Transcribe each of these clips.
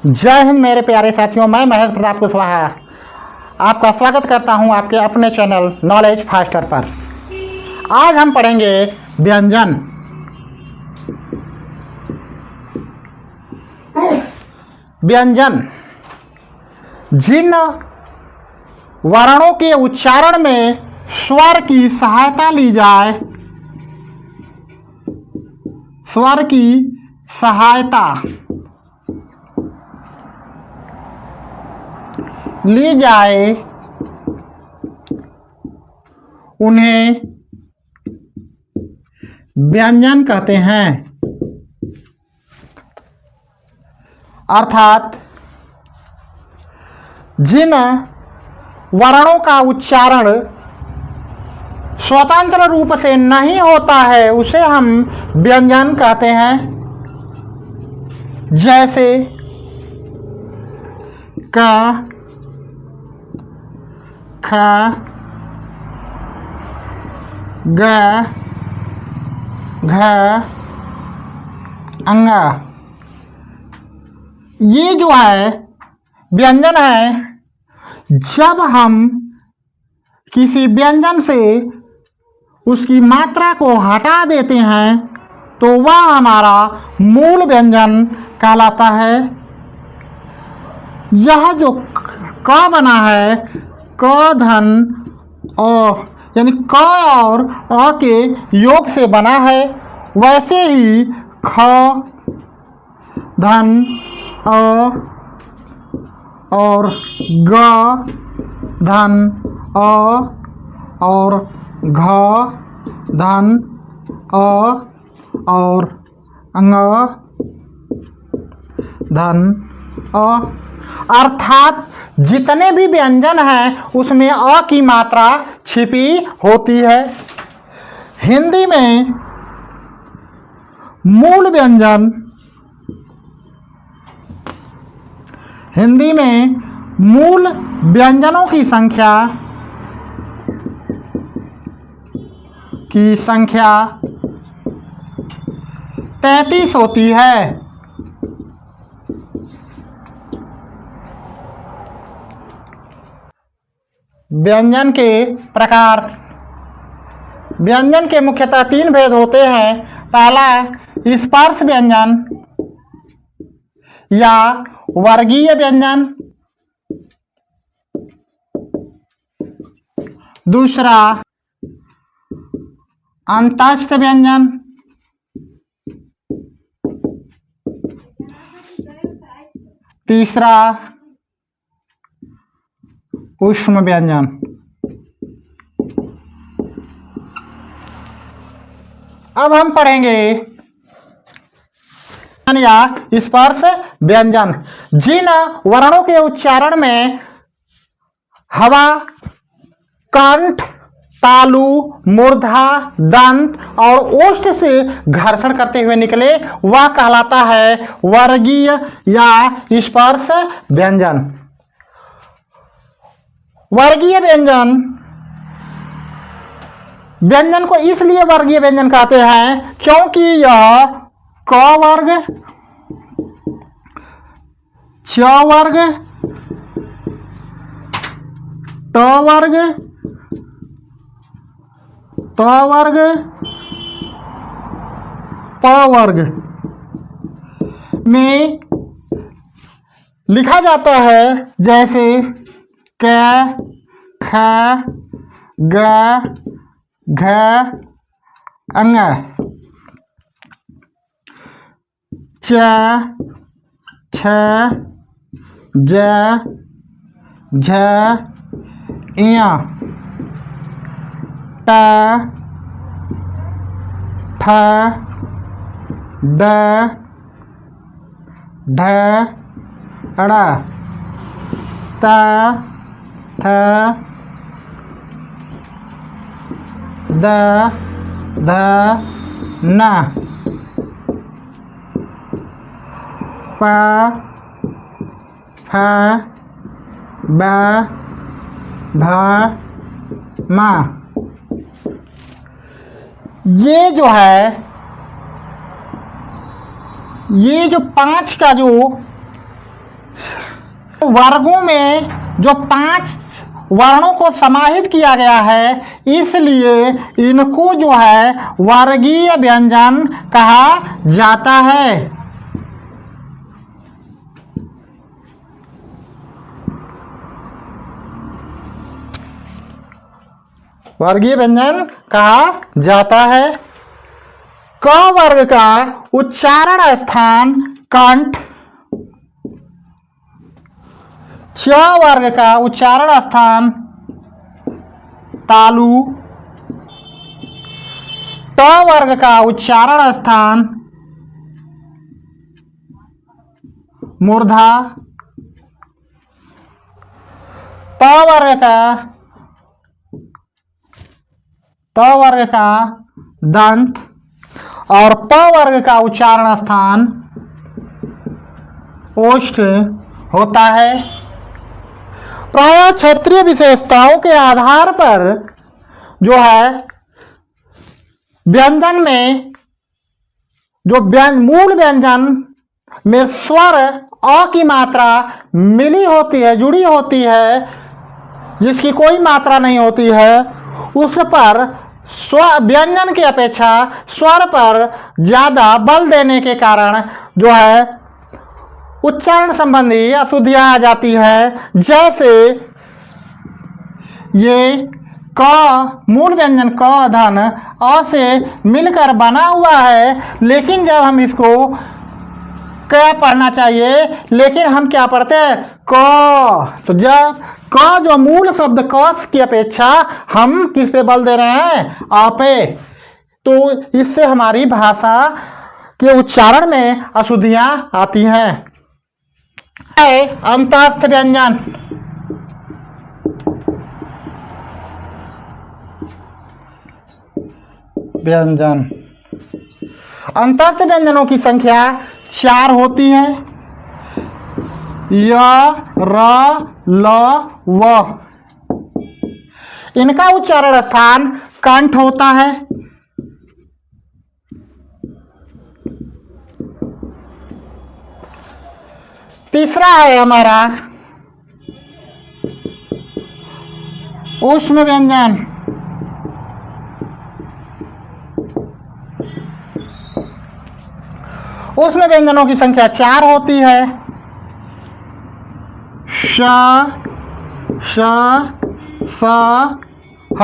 जय हिंद मेरे प्यारे साथियों, मैं महेश प्रताप कुशवाहा आपका स्वागत करता हूं आपके अपने चैनल नॉलेज फास्टर पर। आज हम पढ़ेंगे व्यंजन। व्यंजन जिन वर्णों के उच्चारण में स्वर की सहायता ली जाए, स्वर की सहायता ली जाए उन्हें व्यंजन कहते हैं। अर्थात जिन वर्णों का उच्चारण स्वतंत्र रूप से नहीं होता है उसे हम व्यंजन कहते हैं। जैसे क, ख, ग, घ, अंग। ये जो है व्यंजन है। जब हम किसी व्यंजन से उसकी मात्रा को हटा देते हैं तो वह हमारा मूल व्यंजन कहलाता है। यह जो क बना है, क धन अ यानी क और अ के योग से बना है, वैसे ही ख धन अ और ग धन अ और घ धन अ और अंग धन अ। अर्थात जितने भी व्यंजन हैं उसमें अ की मात्रा छिपी होती है। हिंदी में मूल व्यंजन, हिंदी में मूल व्यंजनों की संख्या 33 होती है। व्यंजन के प्रकार। व्यंजन के मुख्यतः 3 भेद होते हैं। पहला स्पर्श व्यंजन या वर्गीय व्यंजन, दूसरा अंतस्थ व्यंजन, तीसरा ऊष्म व्यंजन। अब हम पढ़ेंगे या स्पर्श व्यंजन। जिन वर्णों के उच्चारण में हवा, कंठ, तालु, मूर्धा, दंत और ओष्ठ से घर्षण करते हुए निकले वह कहलाता है वर्गीय या स्पर्श व्यंजन। वर्गीय व्यंजन, व्यंजन को इसलिए वर्गीय व्यंजन कहते हैं क्योंकि यह क वर्ग, च वर्ग, ट वर्ग, त वर्ग, प वर्ग में लिखा जाता है। जैसे क, ख, ग, घ, अंग, च, छ, ज, झ, ञ, ट, ठ, ड, ढ, ड़, त, थ, द, ध, न, प, फ, ब, भ, म। ये जो है, ये जो 5 का जो वर्गों में जो 5 वर्णों को समाहित किया गया है, इसलिए इनको जो है वर्गीय व्यंजन कहा जाता है। वर्गीय व्यंजन कहा जाता है। क वर्ग का उच्चारण स्थान कंठ, च वर्ग का उच्चारण स्थान तालु, ट वर्ग का उच्चारण स्थान मूर्धा, त वर्ग का दंत और प वर्ग का उच्चारण स्थान ओष्ठ होता है। प्रायः क्षेत्रीय विशेषताओं के आधार पर जो है व्यंजन में जो मूल व्यंजन में स्वर अ की मात्रा मिली होती है, जुड़ी होती है, जिसकी कोई मात्रा नहीं होती है, उस पर व्यंजन की अपेक्षा स्वर पर ज़्यादा बल देने के कारण जो है उच्चारण संबंधी अशुद्धियाँ आ जाती है। जैसे ये क मूल व्यंजन क धन अ से मिलकर बना हुआ है, लेकिन जब हम इसको क्या पढ़ना चाहिए, लेकिन हम क्या पढ़ते हैं क। तो जब क जो मूल शब्द क की अपेक्षा हम किस पे बल दे रहे हैं, अ पे, तो इससे हमारी भाषा के उच्चारण में अशुद्धियां आती हैं। अंतस्थ व्यंजन, अंतस्थ व्यंजनों की संख्या 4 होती है। य, र, ल, व। इनका उच्चारण स्थान कंठ होता है। तीसरा है हमारा ऊष्म व्यंजन। ऊष्म व्यंजनों की संख्या 4 होती है। श, श, स, ह।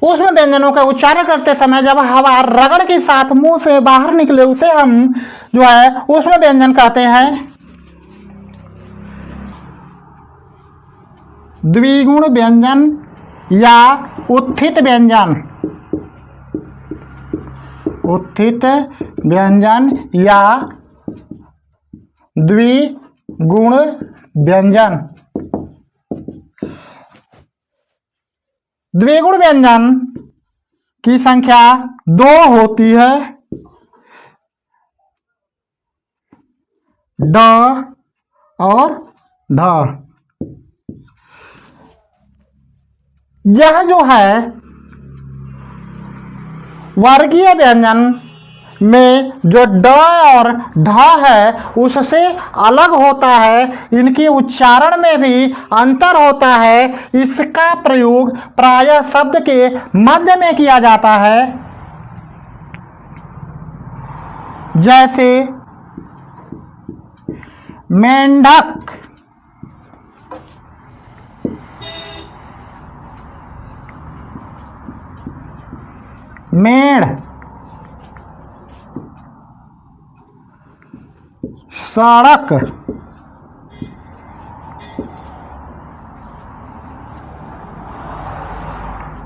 ऊष्म व्यंजनों का उच्चारण करते समय जब हवा रगड़ के साथ मुंह से बाहर निकले, उसे हम जो है ऊष्म व्यंजन कहते हैं। द्विगुण व्यंजन या उत्थित व्यंजन, उत्थित व्यंजन या द्विगुण व्यंजन। द्विगुण व्यंजन की संख्या 2 होती है। ड और ढ। यह जो है वर्गीय व्यंजन में जो ड और ढ है उससे अलग होता है, इनके उच्चारण में भी अंतर होता है। इसका प्रयोग प्रायः शब्द के मध्य में किया जाता है, जैसे मेंढक, मेढ़, सड़क,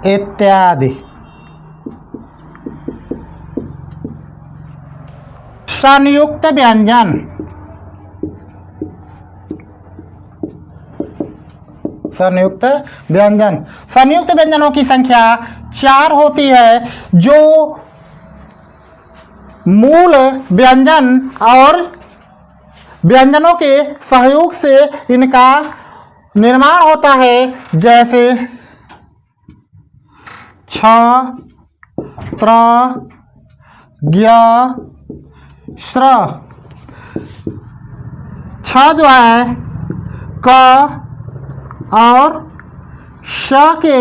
इत्यादि। संयुक्त व्यंजन, संयुक्त व्यंजन। संयुक्त व्यंजनों की संख्या 4 होती है, जो मूल व्यंजन और व्यंजनों के सहयोग से इनका निर्माण होता है, जैसे छ, त्र, ज्ञ, श्र। छ छ जो है क और श के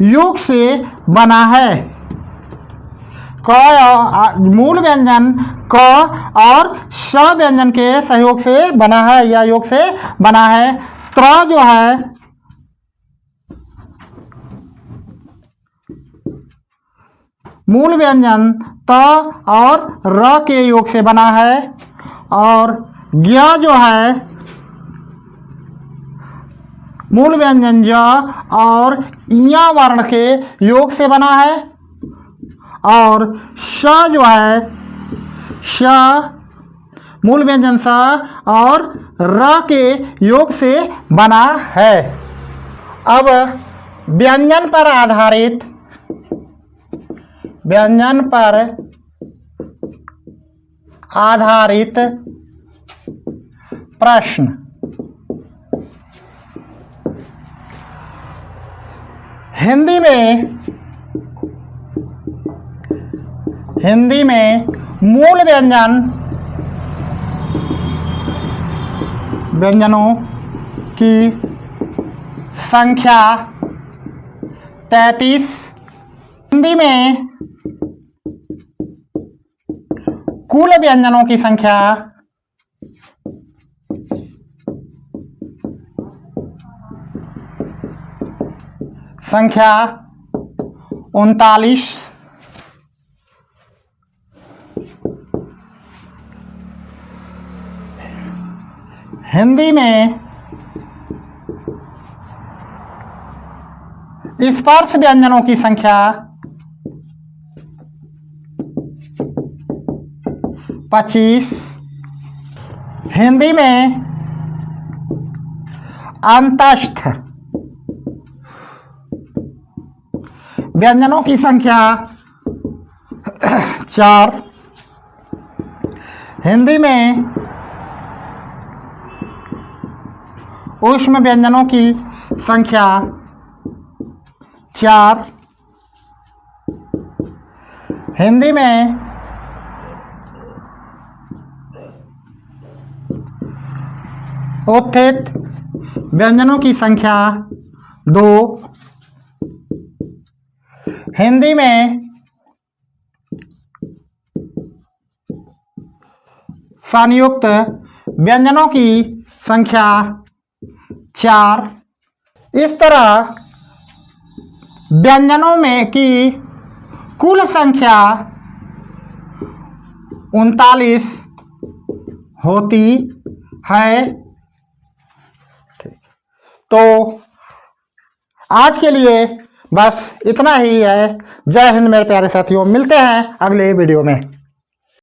योग से बना है। मूल व्यंजन क और श व्यंजन के सहयोग से बना है या योग से बना है। त्र जो है मूल व्यंजन त और र के योग से बना है और ज्ञ जो है मूल व्यंजन ज और इया वर्ण के योग से बना है और श जो है श मूल व्यंजन स और र के योग से बना है। अब व्यंजन पर आधारित प्रश्न। हिंदी में मूल व्यंजनों की संख्या 33। हिंदी में कुल व्यंजनों की संख्या 39। हिंदी में स्पर्श व्यंजनों की संख्या 25। हिंदी में अंतस्थ व्यंजनों की संख्या 4। हिंदी में ऊष्म व्यंजनों की संख्या 4। हिंदी में उत्थित व्यंजनों की संख्या 2। हिंदी में संयुक्त व्यंजनों की संख्या 4। इस तरह व्यंजनों में की कुल संख्या 39 होती है। तो आज के लिए बस इतना ही है। जय हिंद मेरे प्यारे साथियों, मिलते हैं अगले वीडियो में।